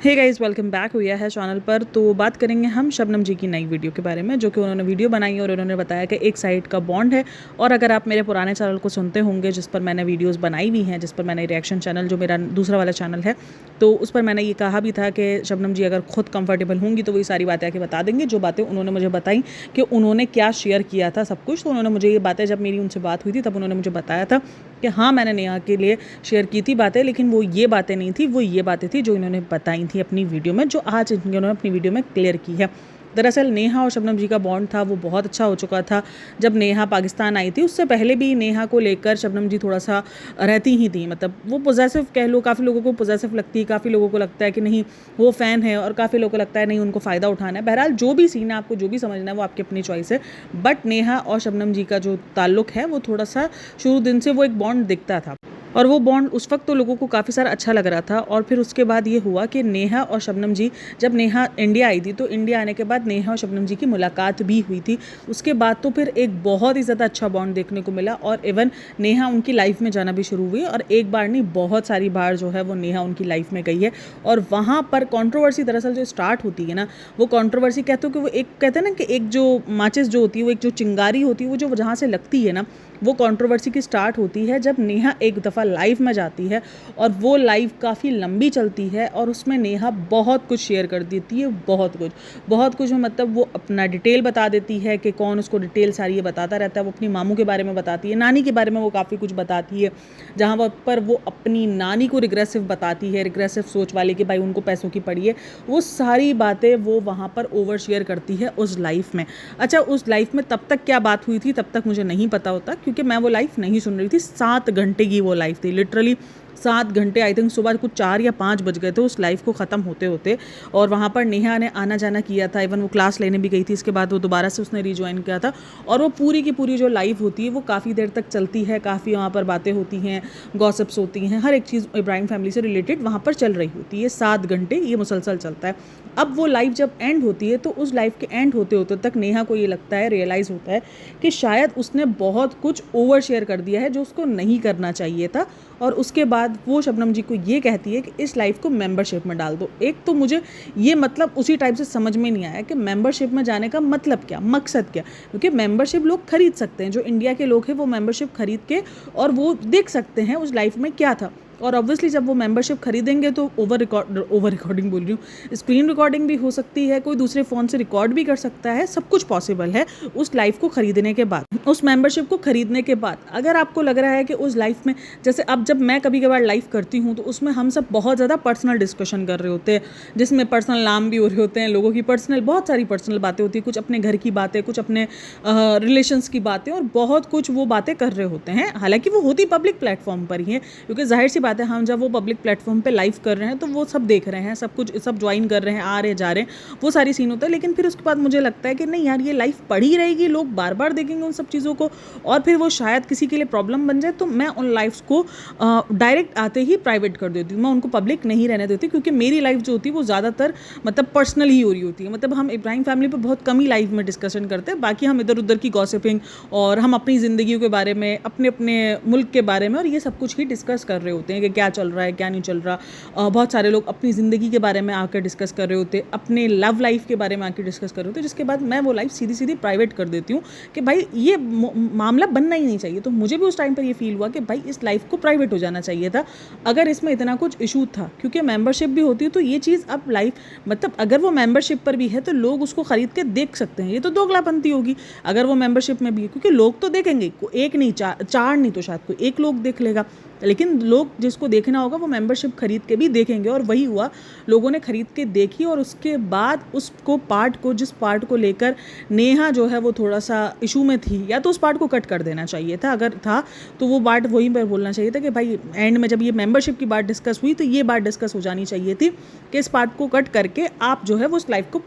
Hey guys, welcome back हुआ है channel पर। तो बात करेंगे हम शबनम जी की नई वीडियो के बारे में, जो कि उन्होंने वीडियो बनाई और उन्होंने बताया कि एक साइड का बॉन्ड है। और अगर आप मेरे पुराने चैनल को सुनते होंगे, जिस पर मैंने वीडियोस बनाई हुई हैं, जिस पर मैंने रिएक्शन चैनल, जो मेरा दूसरा वाला चैनल है, तो उस पर मैंने ये कहा भी था कि शबनम जी अगर खुद कंफर्टेबल होंगी तो वही सारी बातें आके बता देंगे, जो बातें उन्होंने मुझे बताई कि उन्होंने क्या शेयर किया था सब कुछ। तो उन्होंने मुझे ये बातें, जब मेरी उनसे बात हुई थी तब उन्होंने मुझे बताया था कि हाँ, मैंने नेहा के लिए शेयर की थी बातें, लेकिन वो ये बातें नहीं थी, वो ये बातें थी जो इन्होंने बताई थी अपनी वीडियो में, जो आज इन्होंने अपनी वीडियो में क्लियर की है। दरअसल नेहा और शबनम जी का बॉन्ड था वो बहुत अच्छा हो चुका था जब नेहा पाकिस्तान आई थी। उससे पहले भी नेहा को लेकर शबनम जी थोड़ा सा रहती ही थी, मतलब वो पॉजेसिव कह लो, काफ़ी लोगों को पॉजेसिव लगती है, काफ़ी लोगों को लगता है कि नहीं वो फ़ैन है, और काफ़ी लोगों को लगता है नहीं उनको फ़ायदा उठाना है। बहरहाल जो भी सीन है, आपको जो भी समझना है वो आपकी अपनी चॉइस है। बट नेहा और शबनम जी का जो ताल्लुक है वो थोड़ा सा शुरू दिन से वो एक बॉन्ड दिखता था, और वो बॉन्ड उस वक्त तो लोगों को काफ़ी सारा अच्छा लग रहा था। और फिर उसके बाद ये हुआ कि नेहा और शबनम जी, जब नेहा इंडिया आई थी तो इंडिया आने के बाद नेहा और शबनम जी की मुलाकात भी हुई थी। उसके बाद तो फिर एक बहुत ही ज़्यादा अच्छा बॉन्ड देखने को मिला, और इवन नेहा उनकी लाइफ में जाना भी शुरू हुई, और एक बार नहीं बहुत सारी बार जो है वो नेहा उनकी लाइफ में गई है। और वहाँ पर कंट्रोवर्सी दरअसल जो स्टार्ट होती है ना, वो कंट्रोवर्सी कहते हो कि वो एक, कहते हैं ना कि एक जो माचिस जो होती है, वो एक जो चिंगारी होती है, वो जो जहाँ से लगती है ना, वो कंट्रोवर्सी की स्टार्ट होती है जब नेहा एक दफ़ा लाइव में जाती है, और वो लाइव काफ़ी लंबी चलती है, और उसमें नेहा बहुत कुछ शेयर कर देती है, बहुत कुछ में मतलब वो अपना डिटेल बता देती है कि कौन उसको डिटेल सारी ये बताता रहता है। वो अपनी मामू के बारे में बताती है, नानी के बारे में वो काफ़ी कुछ बताती है, जहाँ पर वो अपनी नानी को रिग्रेसिव बताती है, रिग्रेसिव सोच वाले कि भाई उनको पैसों की पड़ी है। वो सारी बातें वो वहाँ पर ओवर शेयर करती है उस लाइफ में। अच्छा, उस लाइफ में तब तक क्या बात हुई थी तब तक मुझे नहीं पता होता, क्योंकि मैं वो लाइफ नहीं सुन रही थी। 7 घंटे की वो लाइफ थी, लिटरली 7 घंटे। आई थिंक सुबह कुछ 4 या 5 बज गए थे उस लाइफ को ख़त्म होते होते। और वहाँ पर नेहा ने आना जाना किया था, इवन वो क्लास लेने भी गई थी, इसके बाद वो दोबारा से उसने रिज्वाइन किया था। और वो पूरी की पूरी जो लाइफ होती है वो काफ़ी देर तक चलती है, काफ़ी वहाँ पर बातें होती हैं, गॉसिप्स होती हैं, हर एक चीज़ इब्राहिम फैमिली से रिलेटेड वहाँ पर चल रही होती है। 7 घंटे ये मुसलसल चलता है। अब वो लाइफ जब एंड होती है तो उस लाइफ के एंड होते होते तक नेहा को ये लगता है, रियलाइज़ होता है कि शायद उसने बहुत कुछ ओवर शेयर कर दिया है जो उसको नहीं करना चाहिए था। और उसके बाद वो शबनम जी को ये कहती है कि इस लाइफ को मेंबरशिप में डाल दो। एक तो मुझे ये मतलब उसी टाइप से समझ में नहीं आया कि मेंबरशिप में जाने का मतलब क्या, मकसद क्या, क्योंकि मेंबरशिप लोग खरीद सकते हैं, जो इंडिया के लोग हैं वो मेंबरशिप खरीद के और वो देख सकते हैं उस लाइफ में क्या था। और ऑब्वियसली जब वो मेंबरशिप खरीदेंगे तो ओवर रिकॉर्डिंग बोल रही हूँ, स्क्रीन रिकॉर्डिंग भी हो सकती है, कोई दूसरे फ़ोन से रिकॉर्ड भी कर सकता है, सब कुछ पॉसिबल है उस लाइफ को खरीदने के बाद, उस मेंबरशिप को खरीदने के बाद। अगर आपको लग रहा है कि उस लाइफ में, जैसे अब जब मैं कभी कभार लाइव करती हूँ तो उसमें हम सब बहुत ज़्यादा पर्सनल डिस्कशन कर रहे होते हैं, जिसमें पर्सनल नाम भी हो रहे होते हैं, लोगों की पर्सनल, बहुत सारी पर्सनल बातें होती है, कुछ अपने घर की बातें, कुछ अपने रिलेशंस की बातें, और बहुत कुछ वो बातें कर रहे होते हैं। हालांकि वो होती पब्लिक प्लेटफॉर्म पर ही है, क्योंकि जाहिर सी बात है हम जब वो पब्लिक प्लेटफॉर्म पे लाइव कर रहे हैं तो वो सब देख रहे हैं, सब कुछ, सब ज्वाइन कर रहे हैं, आ रहे जा रहे हैं, वो सारी सीन होता है। लेकिन फिर उसके बाद मुझे लगता है कि नहीं यार, ये लाइव पड़ी रहेगी, लोग बार बार देखेंगे उन सब चीज़ों को, और फिर वो शायद किसी के लिए प्रॉब्लम बन जाए। तो मैं उन लाइव्स को डायरेक्ट आते ही प्राइवेट कर देती हूँ, मैं उनको पब्लिक नहीं रहने देती, क्योंकि मेरी लाइफ जो होती है वो ज़्यादातर मतलब पर्सनल ही हो रही होती है। मतलब हम इब्राहिम फैमिली पर बहुत कम ही लाइव में डिस्कशन करते हैं, बाकी हम इधर उधर की गॉसिपिंग और हम अपनी ज़िंदगी के बारे में, अपने अपने मुल्क के बारे में और ये सब कुछ ही डिस्कस कर रहे होते हैं कि क्या चल रहा है क्या नहीं चल रहा। बहुत सारे लोग अपनी ज़िंदगी के बारे में आकर डिस्कस कर रहे होते, अपने लव लाइफ के बारे में आकर डिस्कस कर रहे होते, जिसके बाद मैं वो लाइफ सीधी सीधी प्राइवेट कर देती हूँ कि भाई ये मामला बनना ही नहीं चाहिए। तो मुझे भी उस टाइम पर ये फील हुआ कि भाई इस लाइफ को प्राइवेट हो जाना चाहिए था अगर इसमें इतना कुछ इशू था, क्योंकि मेंबरशिप भी होती है तो ये चीज़ अब लाइफ, मतलब अगर वो मेंबरशिप पर भी है तो लोग उसको खरीद के देख सकते हैं। ये तो दोगलापंती होगी अगर वो मेंबरशिप में भी है, क्योंकि लोग तो देखेंगे, एक नहीं, चार नहीं तो शायद कोई एक लोग देख लेगा, लेकिन लोग जिसको देखना होगा वो मेंबरशिप खरीद के भी देखेंगे। और वही हुआ, लोगों ने खरीद के देखी, और उसके बाद उसको जिस पार्ट को लेकर नेहा जो है वो थोड़ा सा इशू में थी, या तो उस पार्ट को कट कर देना चाहिए था, अगर था तो वो बात वहीं पर बोलना चाहिए था कि भाई एंड में जब ये मेंबरशिप की बात डिस्कस हुई तो ये बात डिस्कस हो जानी चाहिए थी कि इस पार्ट को कट करके आप जो है वो उस लाइफ को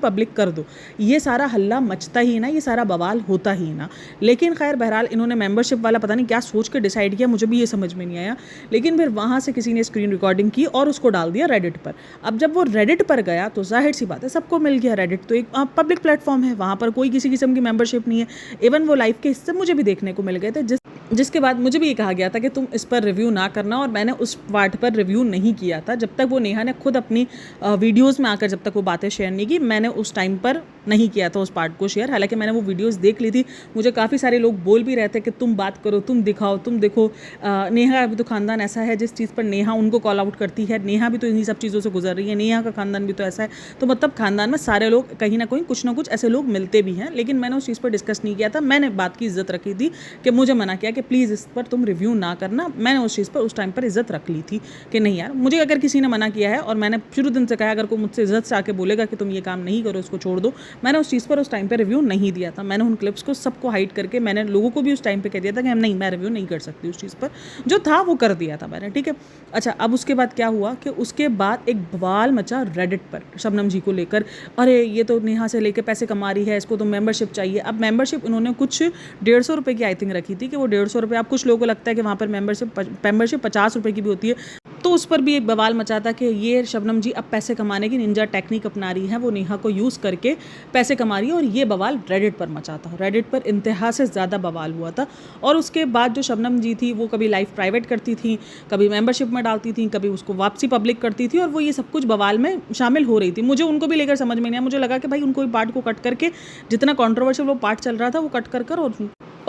पब्लिक कर दो। ये सारा हल्ला मचता ही ना, ये सारा बवाल होता ही ना। लेकिन खैर बहरहाल इन्होंने मेंबरशिप वाला पता नहीं क्या सोच के डिसाइड किया, मुझे भी ये समझ में नहीं आया। लेकिन फिर वहाँ से किसी ने स्क्रीन रिकॉर्डिंग की और उसको डाल दिया रेडिट पर। अब जब वो रेडिट पर गया तो जाहिर सी बात है सबको मिल गया। रेडिट तो एक पब्लिक प्लेटफॉर्म है, वहाँ पर कोई किसी किस्म की मेंबरशिप नहीं है। इवन वो लाइव के हिस्से मुझे भी देखने को मिल गए थे, जिसके बाद मुझे भी ये कहा गया था कि तुम इस पर रिव्यू ना करना, और मैंने उस पार्ट पर रिव्यू नहीं किया था जब तक वो नेहा ने खुद अपनी वीडियोस में आकर जब तक वो बातें शेयर नहीं की। मैंने उस टाइम पर नहीं किया था उस पार्ट को शेयर। हालांकि मैंने वो वीडियोस देख ली थी। मुझे काफ़ी सारे लोग बोल भी रहे थे कि तुम बात करो, तुम दिखाओ, तुम देखो, नेहा भी तो खानदान ऐसा है जिस चीज़ पर नेहा उनको कॉल आउट करती है, नेहा भी तो इन्हीं सब चीज़ों से गुजर रही है, नेहा का खानदान भी तो ऐसा है। तो मतलब खानदान में सारे लोग कहीं ना कहीं कुछ ना कुछ ऐसे लोग मिलते भी हैं। लेकिन मैंने उस चीज़ पर डिस्कस नहीं किया था। मैंने बात की इज्जत रखी थी कि मुझे मना किया कि प्लीज़ इस पर तुम रिव्यू ना करना। मैंने उस चीज़ पर उस टाइम पर इज्जत रख ली थी कि नहीं यार, मुझे अगर किसी ने मना किया है और मैंने शुरू दिन से कहा अगर कोई मुझसे इज्जत से आके बोलेगा कि तुम ये काम नहीं करो, इसको छोड़ दो, मैंने उस चीज़ पर उस टाइम पर रिव्यू नहीं दिया था। मैंने उन क्लिप्स को सबको हाइड करके मैंने लोगों को भी उस टाइम पर कह दिया था कि नहीं, मैं रिव्यू नहीं कर सकती उस चीज़ पर। जो था वो कर दिया था मैंने, ठीक है। अच्छा, अब उसके बाद क्या हुआ कि उसके बाद एक बवाल मचा रेडिट पर शबनम जी को लेकर। अरे ये तो नेहा से लेकर पैसे कमा रही है, इसको तो मेंबरशिप चाहिए। अब मेंबरशिप इन्होंने कुछ 150 रुपये की आई थिंक रखी थी कि वो 150 रुपये। अब कुछ लोगों को लगता है कि वहाँ पर मेंबरशिप 50 रुपये की भी होती है, तो उस पर भी एक बवाल मचा था कि ये शबनम जी अब पैसे कमाने की निंजा टेक्निक अपना रही है, वो नेहा को यूज़ करके पैसे कमा रही है। और ये बवाल रेडिट पर मचा था। रेडिट पर इंतहा से ज़्यादा बवाल हुआ था। और उसके बाद जो शबनम जी थी वो कभी लाइव प्राइवेट करती थी, कभी मेंबरशिप में डालती थी, कभी उसको वापसी पब्लिक करती थी, और वो ये सब कुछ बवाल में शामिल हो रही थी। मुझे उनको भी लेकर समझ में नहीं आया। मुझे लगा कि भाई उनको पार्ट को कट करके, जितना कॉन्ट्रोवर्शियल वो पार्ट चल रहा था वो कट कर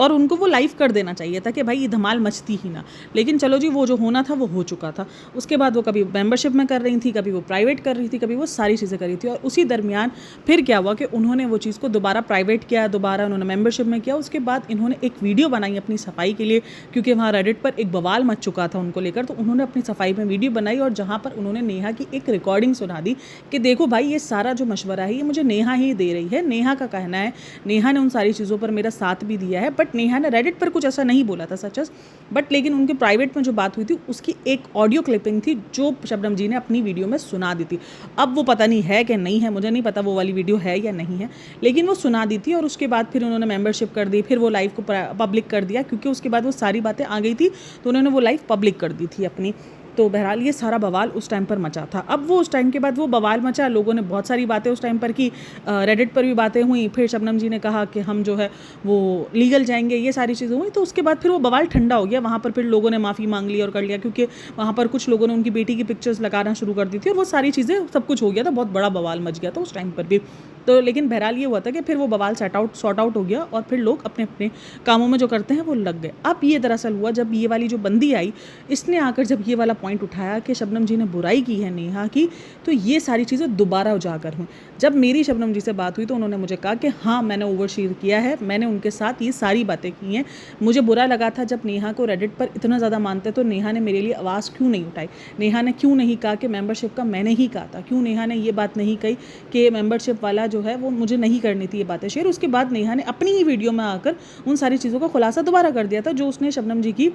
और उनको वो लाइव कर देना चाहिए था कि भाई ये धमाल मचती ही ना। लेकिन चलो जी, वो जो होना था वो हो चुका था। उसके बाद वो कभी मेंबरशिप में कर रही थी, कभी वो प्राइवेट कर रही थी, कभी वो सारी चीज़ें कर रही थी। और उसी दरमियान फिर क्या हुआ कि उन्होंने वो चीज़ को दोबारा प्राइवेट किया, दोबारा उन्होंने मेंबरशिप में किया। उसके बाद इन्होंने एक वीडियो बनाई अपनी सफाई के लिए, क्योंकि वहाँ रेडिट पर एक बवाल मच चुका था उनको लेकर। तो उन्होंने अपनी सफाई में वीडियो बनाई और जहाँ पर उन्होंने नेहा की एक रिकॉर्डिंग सुना दी कि देखो भाई, ये सारा जो मशवरा है ये मुझे नेहा ही दे रही है, नेहा का कहना है, नेहा ने उन सारी चीज़ों पर मेरा साथ भी दिया है। बट नेहा ने रेडिट पर कुछ ऐसा नहीं बोला था सच, बट लेकिन उनके प्राइवेट में जो बात हुई थी उसकी एक ऑडियो क्लिपिंग थी जो शबनम जी ने अपनी वीडियो में सुना दी थी। अब वो पता नहीं है कि नहीं है, मुझे नहीं पता वो वाली वीडियो है या नहीं है, लेकिन वो सुना दी थी। और उसके बाद फिर उन्होंने मेंबरशिप कर दी, फिर वो लाइव को पब्लिक कर दिया, क्योंकि उसके बाद वो सारी बातें आ गई थी तो उन्होंने वो लाइव पब्लिक कर दी थी अपनी। तो बहरहाल ये सारा बवाल उस टाइम पर मचा था। अब वो उस टाइम के बाद वो बवाल मचा, लोगों ने बहुत सारी बातें उस टाइम पर की, रेडिट पर भी बातें हुई। फिर शबनम जी ने कहा कि हम जो है वो लीगल जाएंगे, ये सारी चीज़ें हुई। तो उसके बाद फिर वो बवाल ठंडा हो गया। वहाँ पर फिर लोगों ने माफ़ी मांग ली और कर लिया, क्योंकि वहाँ पर कुछ लोगों ने उनकी बेटी की पिक्चर्स लगाना शुरू कर दी थी और वो सारी चीज़ें सब कुछ हो गया था। बहुत बड़ा बवाल मच गया था उस टाइम पर भी। तो लेकिन बहरहाल ये हुआ था कि फिर वो बवाल सॉर्ट आउट हो गया और फिर लोग अपने अपने कामों में जो करते हैं वो लग गए। अब ये दरअसल हुआ जब ये वाली जो बंदी आई, इसने आकर जब ये वाला पॉइंट उठाया कि शबनम जी ने बुराई की है नेहा की, तो ये सारी चीज़ें दोबारा उजागर हुई। जब मेरी शबनम जी से बात हुई तो उन्होंने मुझे कहा कि हाँ, मैंने ओवरशेयर किया है, मैंने उनके साथ ये सारी बातें की हैं। मुझे बुरा लगा था जब नेहा को रेडिट पर इतना ज़्यादा मानते तो नेहा ने मेरे लिए आवाज़ क्यों नहीं उठाई, नेहा ने क्यों नहीं कहा कि मेंबरशिप का मैंने ही कहा था, क्यों नेहा ने ये बात नहीं कही कि मेंबरशिप वाला जो है वो मुझे नहीं करनी थी ये बातें शेयर। उसके बाद नेहा ने अपनी ही वीडियो में आकर उन सारी चीज़ों का खुलासा दोबारा कर दिया था जो उसने शबनम जी की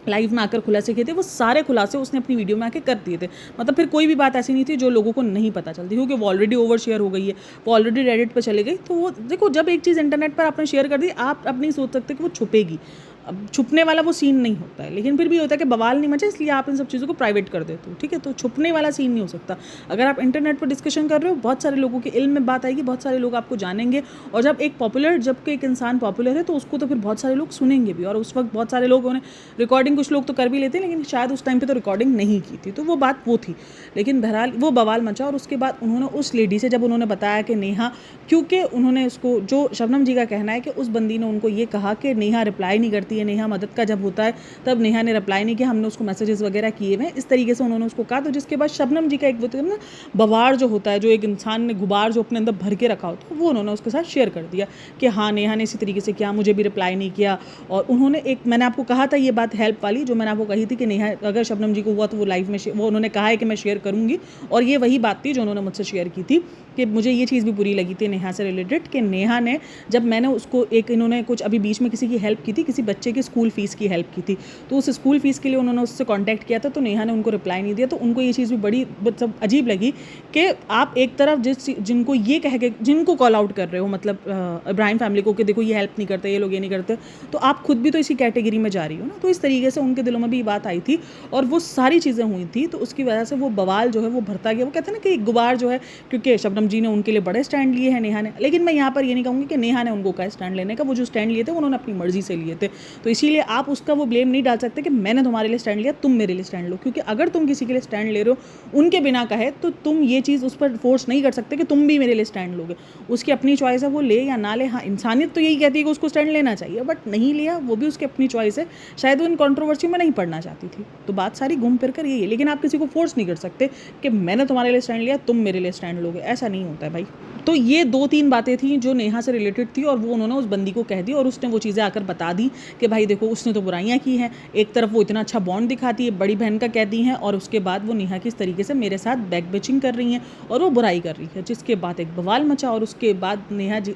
लाइव में आकर खुलासे किए थे। वो सारे खुलासे उसने अपनी वीडियो में आके कर दिए थे। मतलब फिर कोई भी बात ऐसी नहीं थी जो लोगों को नहीं पता चलती, क्योंकि वो ऑलरेडी ओवर शेयर हो गई है, वो ऑलरेडी रेडिट पर चले गई। तो वो देखो, जब एक चीज़ इंटरनेट पर आपने शेयर कर दी, आप अब नहीं सोच सकते कि वो छुपेगी। अब छुपने वाला वो सीन नहीं होता है, लेकिन फिर भी होता है कि बवाल नहीं मचा इसलिए आप इन सब चीज़ों को प्राइवेट कर देते हो, ठीक है। तो छुपने वाला सीन नहीं हो सकता। अगर आप इंटरनेट पर डिस्कशन कर रहे हो, बहुत सारे लोगों के इल्म में बात आएगी, बहुत सारे लोग आपको जानेंगे। और जब एक इंसान पॉपुलर है तो उसको तो फिर बहुत सारे लोग सुनेंगे भी। और उस वक्त बहुत सारे लोगों ने रिकॉर्डिंग, कुछ लोग तो कर भी लेते हैं, लेकिन शायद उस टाइम पर तो रिकॉर्डिंग नहीं की थी, तो वो बात वो थी। लेकिन बहरहाल वो बवाल मचा। और उसके बाद उन्होंने उस लेडी से, जब उन्होंने बताया कि नेहा, क्योंकि उन्होंने उसको, जो शबनम जी का कहना है कि उस बंदी ने उनको ये कहा कि नेहा रिप्लाई नहीं करती है, नेहा मदद का जब होता है तब नेहा ने रिप्लाई नहीं किया, हमने उसको मैसेजेस वगैरह किए हुए, इस तरीके से उन्होंने उसको कहा। तो जिसके बाद शबनम जी का एक वो ना बवाड़ जो होता है, जो एक इंसान ने गुबार जो अपने अंदर भर के रखा होता है, वो उन्होंने उसके साथ शेयर कर दिया कि हाँ, नेहा ने इसी तरीके से किया, मुझे भी रिप्लाई नहीं किया। और उन्होंने मैंने आपको कहा था ये बात हेल्प वाली, जो मैंने आपको कही थी कि नेहा, अगर शबनम जी को हुआ तो वो लाइव में वो उन्होंने कहा है कि मैं शेयर करूँगी, और ये वही बात थी जो उन्होंने मुझसे शेयर की थी कि मुझे ये चीज़ भी बुरी लगी थी नेहा से रिलेटेड कि नेहा ने, जब मैंने उसको इन्होंने कुछ अभी बीच में किसी की हेल्प की थी, किसी बच्चे की स्कूल फ़ीस की हेल्प की थी, तो उस स्कूल फ़ीस के लिए उन्होंने उससे कॉन्टैक्ट किया था, तो नेहा ने उनको रिप्लाई नहीं दिया। तो उनको ये चीज़ भी बड़ी मतलब अजीब लगी कि आप एक तरफ जिनको ये कह के जिनको कॉल आउट कर रहे हो, मतलब इब्राहिम फैमिली को, कि देखो ये हेल्प नहीं करते, ये लोग ये नहीं करते, तो आप खुद भी तो इसी कैटेगरी में जा रही हो ना। तो इस तरीके से उनके दिलों में भी ये बात आई थी और वो सारी चीज़ें हुई थी, तो उसकी वजह से वो बवाल जो है वो भरता गया। वो कहते हैं ना कि गुबार जो है, क्योंकि शबनम जी ने उनके लिए बड़े स्टैंड लिए हैं नेहा ने, लेकिन मैं यहाँ पर ये नहीं कहूँगी कि नेहा ने उनको कहा स्टैंड लेने का। वो जो स्टैंड लिए थे उन्होंने अपनी मर्जी से लिए थे, तो इसीलिए आप उसका वो ब्लेम नहीं डाल सकते कि मैंने तुम्हारे लिए स्टैंड लिया, तुम मेरे लिए स्टैंड लो। क्योंकि अगर तुम किसी के लिए स्टैंड ले रहे हो उनके बिना कहे, तो तुम ये चीज़ उस पर फोर्स नहीं कर सकते कि तुम भी मेरे लिए स्टैंड लोगे। उसकी अपनी चॉइस है, वो ले या ना ले। हाँ, इंसानियत तो यही कहती है कि उसको स्टैंड लेना चाहिए, बट नहीं लिया, वो भी उसकी अपनी चॉइस है। शायद वो इन कंट्रोवर्सी में नहीं पढ़ना चाहती थी, तो बात सारी घूम फिर कर यही है। लेकिन आप किसी को फोर्स नहीं कर सकते कि मैंने तुम्हारे लिए स्टैंड लिया, तुम मेरे लिए स्टैंड लोगे, ऐसा नहीं होता है भाई। तो ये 2-3 बातें थी जो नेहा से रिलेटेड थी, और वो उन्होंने उस बंदी को कह दी, और उसने वो चीज़ें आकर बता दी कि भाई देखो उसने तो बुराइयां की हैं, एक तरफ वो इतना अच्छा बॉन्ड दिखाती है, बड़ी बहन का कहती हैं, और उसके बाद वो नेहा की इस तरीके से मेरे साथ बैक बेचिंग कर रही हैं और वो बुराई कर रही है, जिसके बाद एक बवाल मचा। और उसके बाद नेहा जी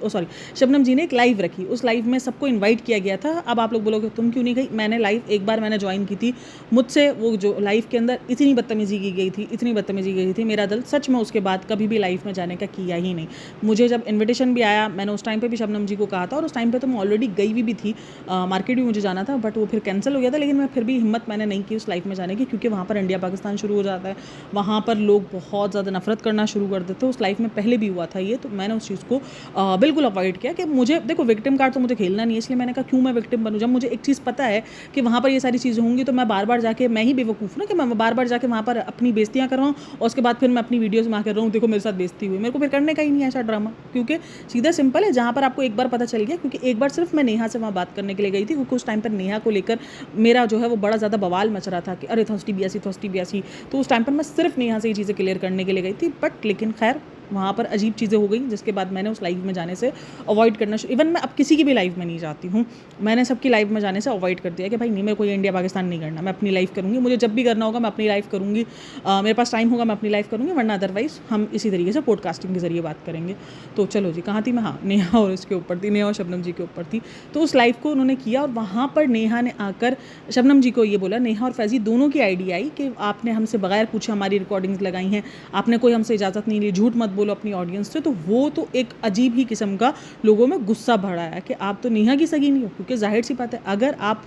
शबनम जी ने एक लाइव रखी, उस लाइव में सबको इन्वाइट किया गया था। अब आप लोग बोलोगे तुम क्यों नहीं गई? मैंने लाइव एक बार मैंने ज्वाइन की थी, मुझसे वो जो लाइव के अंदर इतनी बदतमीजी की गई थी, इतनी बदतमीजी की गई थी, मेरा दिल सच में उसके बाद कभी भी लाइव में जाने का किया ही नहीं। मुझे जब इन्विटेशन भी आया, मैंने उस टाइम पे भी शबनम जी को कहा था, और उस टाइम पे तो मैं ऑलरेडी गई भी थी, मार्केट भी मुझे जाना था, बट वो फिर कैंसिल हो गया था। लेकिन मैं फिर भी हिम्मत मैंने नहीं की उस लाइफ में जाने की, क्योंकि वहाँ पर इंडिया पाकिस्तान शुरू हो जाता है, वहाँ पर लोग बहुत ज़्यादा नफरत करना शुरू कर देते हैं। उस लाइफ में पहले भी हुआ था ये, तो मैंने उस चीज़ को बिल्कुल अवॉइड किया कि मुझे देखो विक्टिम कार्ड तो मुझे खेलना नहीं है। इसलिए मैंने कहा क्यों मैं विक्टिम बनूँ, जब मुझे एक चीज़ पता है कि वहाँ पर ये सारी चीज़ें होंगी, तो मैं बार बार जाके, मैं ही बेवकूफ़ ना कि मैं बार बार जाके वहाँ पर अपनी बेइज्जतियाँ करवाऊँ, और उसके बाद फिर मैं अपनी वीडियोज़ में आकर रहूँ देखो मेरे साथ बेइज्जती हुई। मेरे को फिर करने का ही नहीं है ऐसा ड्रामा, क्योंकि सीधा सिंपल है, जहाँ पर आपको एक बार पता चल गया। क्योंकि एक बार सिर्फ मैं नेहा से वहाँ बात करने के लिए गई थी, क्योंकि उस टाइम पर नेहा को लेकर मेरा जो है वो बड़ा ज़्यादा बवाल मच रहा था कि अरे थर्स्टी बियासी। तो उस टाइम पर मैं सिर्फ नेहा से ये चीज़ें क्लियर करने के लिए गई थी, बट लेकिन खैर वहाँ पर अजीब चीज़ें हो गई, जिसके बाद मैंने उस लाइव में जाने से अवॉइड करना इवन मैं अब किसी की भी लाइव में नहीं जाती हूँ। मैंने सबकी लाइव में जाने से अवॉइड कर दिया कि भाई नहीं, मेरे को ये इंडिया पाकिस्तान नहीं करना, मैं अपनी लाइव करूँगी, मुझे जब भी करना होगा मैं अपनी लाइव करूँगी, मेरे पास टाइम होगा मैं अपनी लाइव करूँगी, वरना अदरवाइज़ हम इसी तरीके से पॉडकास्टिंग के जरिए बात करेंगे। तो चलो जी, कहाँ थी मैं? हाँ, नेहा और उसके ऊपर थी, नेहा और शबनम जी के ऊपर थी। तो उस लाइव को उन्होंने किया, और वहाँ पर नेहा ने आकर शबनम जी को ये बोला, नेहा और फैज़ी दोनों की आईडी आई कि आपने हमसे बगैर पूछे हमारी रिकॉर्डिंग्स लगाई हैं, आपने कोई हमसे इजाज़त नहीं ली, झूठ मत बोलो अपनी ऑडियंस से। तो वो तो एक अजीब ही किस्म का लोगों में गुस्सा भराया कि आप तो नेहा की सगी नहीं हो। क्योंकि जाहिर सी बात है, अगर आप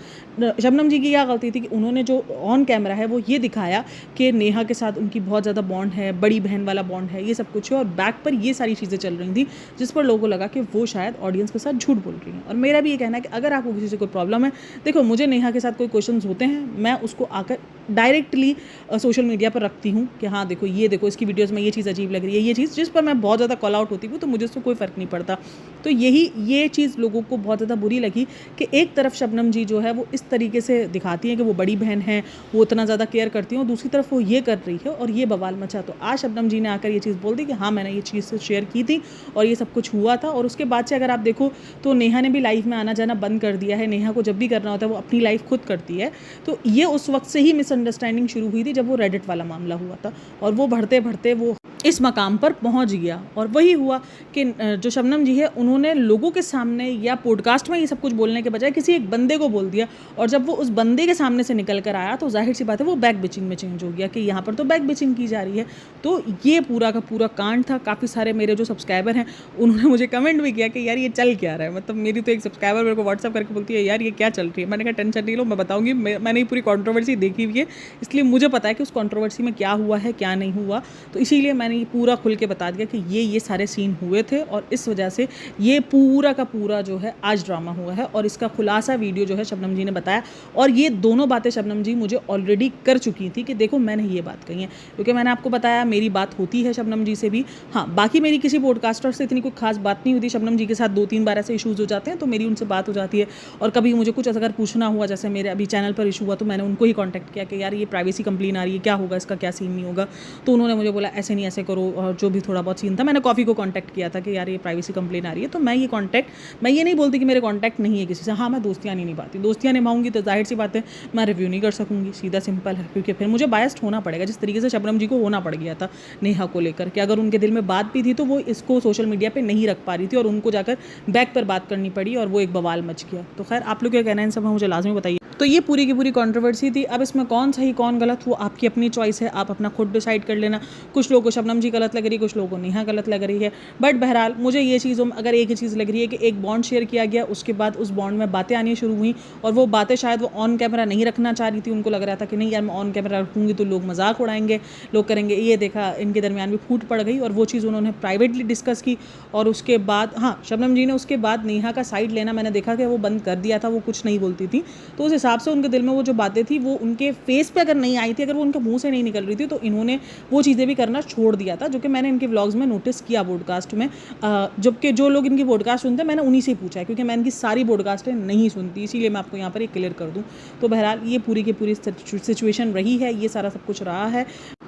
शबनम जी की क्या गलती थी कि उन्होंने जो ऑन कैमरा है वो ये दिखाया कि नेहा के साथ उनकी बहुत ज़्यादा बॉन्ड है, बड़ी बहन वाला बॉन्ड है, ये सब कुछ है, और बैक पर ये सारी चीज़ें चल रही थी, जिस पर लोगों को लगा कि वो शायद ऑडियंस के साथ झूठ बोल रही हैं। और मेरा भी ये कहना है कि अगर आपको किसी से कोई प्रॉब्लम है, देखो मुझे नेहा के साथ कोई क्वेश्चन होते हैं, मैं उसको आकर डायरेक्टली सोशल मीडिया पर रखती हूँ कि हाँ देखो ये देखो इसकी वीडियोज़ में ये चीज़ अजीब लग रही है, ये चीज़ जिस पर मैं बहुत ज़्यादा कॉल आउट होती हूँ, तो मुझे उससे कोई फ़र्क नहीं पड़ता। तो ये चीज़ लोगों को बहुत ज़्यादा बुरी लगी कि एक तरफ शबनम जी जो है वो इस तरीके से दिखाती हैं कि वो बड़ी बहन है, वो इतना ज़्यादा केयर करती हैं, और दूसरी तरफ वो ये कर रही है, और ये बवाल मचा। तो आज शबनम जी ने आकर ये चीज़ बोल दी कि हाँ मैंने ये चीज़ शेयर की थी और ये सब कुछ हुआ था। और उसके बाद से अगर आप देखो तो नेहा ने भी लाइव में आना जाना बंद कर दिया है। नेहा को जब भी करना होता है वो अपनी लाइव खुद करती है। तो ये उस वक्त से ही मिसअंडरस्टैंडिंग शुरू हुई थी, जब वो रेडिट वाला मामला हुआ था, और वो बढ़ते बढ़ते वो इस मकाम पर पहुंच गया। और वही हुआ कि जो शबनम जी है उन्होंने लोगों के सामने या पॉडकास्ट में ये सब कुछ बोलने के बजाय किसी एक बंदे को बोल दिया, और जब वो उस बंदे के सामने से निकल कर आया तो जाहिर सी बात है वो बैक बिचिंग में चेंज हो गया कि यहाँ पर तो बैक बिचिंग की जा रही है। तो ये पूरा का पूरा कांड था। काफ़ी सारे मेरे जो सब्सक्राइबर हैं उन्होंने मुझे कमेंट भी किया कि यार ये चल क्या रहा है। मतलब मेरी तो एक सब्सक्राइबर मेरे को व्हाट्सअप करके बोलती है यार ये क्या चल रही है। मैंने कहा टेंशन नहीं लो, मैं बताऊँगी, मैंने ये पूरी कॉन्ट्रोवर्सी देखी हुई है, इसलिए मुझे पता है कि उस कॉन्ट्रोवर्सी में क्या हुआ है क्या नहीं हुआ। तो इसीलिए मैंने ये पूरा खुल के बता दिया कि ये सारे सीन हुए थे, और इस वजह से ये पूरा का पूरा जो है आज ड्रामा हुआ है। और इसका खुलासा वीडियो जो है शबनम जी ने बताया, और ये दोनों बातें शबनम जी मुझे ऑलरेडी कर चुकी थी कि देखो मैंने ये बात कही है, क्योंकि मैंने आपको बताया मेरी बात होती है शबनम जी से भी। हाँ, बाकी मेरी किसी पॉडकास्टर से इतनी कोई खास बात नहीं होती। शबनम जी के साथ 2-3 बार ऐसे इशूज़ हो जाते हैं तो मेरी उनसे बात हो जाती है। और कभी मुझे कुछ अगर पूछना हुआ, जैसे मेरे अभी चैनल पर इशू हुआ, तो मैंने उनको ही कॉन्टैक्ट किया कि यार ये प्राइवेसी कंप्लेन आ रही है, क्या होगा इसका, क्या सीन नहीं होगा। तो उन्होंने मुझे बोला ऐसे नहीं ऐसे ऐसे करो, और जो भी थोड़ा बहुत सीन था मैंने कॉफ़ी को कॉन्टैक्ट किया था कि यार ये प्राइवेसी कंप्लेन आ रही है, तो मैं ये नहीं बोलती कि मेरे कॉन्टैक्ट नहीं है किसी से। हाँ, मैं दोस्तियाँ नहीं निभाती, दोस्तियाँ निभाऊंगी तो जाहिर सी बात है मैं रिव्यू नहीं कर सकूँगी, सीधा सिंपल है, क्योंकि फिर मुझे बायस्ड होना पड़ेगा, जिस तरीके से शबनम जी को होना पड़ गया था नेहा को लेकर कि अगर उनके दिल में बात भी थी तो वो इसको सोशल मीडिया पर नहीं रख पा रही थी और उनको जाकर बैक पर बात करनी पड़ी और वो एक बवाल मच गया। तो खैर आप लोग क्या कहना है इन सब में मुझे लाजमी बताइए। तो ये पूरी की पूरी कंट्रोवर्सी थी। अब इसमें कौन सही कौन गलत वो आपकी अपनी चॉइस है, आप अपना खुद डिसाइड कर लेना। कुछ लोगों को शबनम जी गलत लग रही है, कुछ लोगों को नेहा गलत लग रही है, बट बहरहाल मुझे ये चीज़ों में अगर एक ही चीज़ लग रही है कि एक बॉन्ड शेयर किया गया, उसके बाद उस बॉन्ड में बातें आनी शुरू हुई और वो बातें शायद वो ऑन कैमरा नहीं रखना चाह रही थी। उनको लग रहा था कि नहीं यार मैं ऑन कैमरा रखूँगी तो लोग मजाक उड़ाएंगे, लोग करेंगे ये देखा इनके दरमियान भी फूट पड़ गई, और वो चीज़ उन्होंने प्राइवेटली डिस्कस की। और उसके बाद हाँ, शबनम जी ने उसके बाद नेहा का साइड लेना मैंने देखा कि वो बंद कर दिया था, वो कुछ नहीं बोलती थी। तो उस हिसाब से उनके दिल में वो जो बातें थी वो उनके फेस पे अगर नहीं आई थी, अगर वो उनके मुंह से नहीं निकल रही थी, तो इन्होंने वो चीज़ें भी करना छोड़ दिया था, जो कि मैंने इनके व्लॉग्स में नोटिस किया पॉडकास्ट में। जबकि जो लोग इनकी पॉडकास्ट सुनते हैं मैंने उन्हीं से पूछा है, क्योंकि मैं इनकी सारी पॉडकास्टें नहीं सुनती, इसीलिए मैं आपको यहाँ पर एक क्लियर कर दूँ। तो बहरहाल ये पूरी की पूरी सिचुएशन रही है, ये सारा सब कुछ रहा है।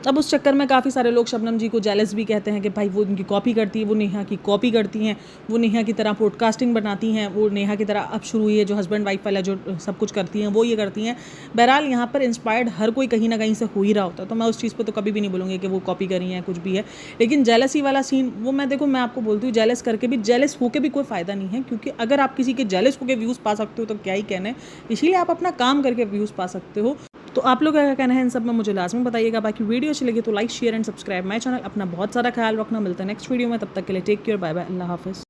अब उस चक्कर में काफ़ी सारे लोग शबनम जी को जेलस भी कहते हैं कि भाई वो उनकी कॉपी करती है, वो नेहा की कॉपी करती हैं, वो नेहा की तरह पॉडकास्टिंग बनाती हैं, वो नेहा की तरह अब शुरू हुई है जो हस्बैंड वाइफ वाला जो सब कुछ करती हैं वो ये करती हैं। बहरहाल यहाँ पर इंस्पायर्ड हर कोई कहीं ना कहीं से हो ही रहा होता है, तो मैं उस चीज़ पर तो कभी भी नहीं बोलूँगी कि वो कॉपी करी है कुछ भी है। लेकिन जेलसी वाला सीन वो मैं आपको बोलती हूँ, जेलस करके भी जेलस होकर भी कोई फ़ायदा नहीं है, क्योंकि अगर आप किसी के जेलस होकर व्यूज़ पा सकते हो तो क्या ही कहने, इसीलिए आप अपना काम करके व्यूज़ पा सकते हो। तो आप लोग क्या कहना है इन सब में मुझे लाजमी बताइएगा। बाकी वीडियो अच्छी लगी तो like share and subscribe my channel. अपना बहुत सारा ख्याल रखना, मिलता है नेक्स्ट वीडियो में, तब तक के लिए टेक केयर, बाय बाय, अल्लाह हाफिज़।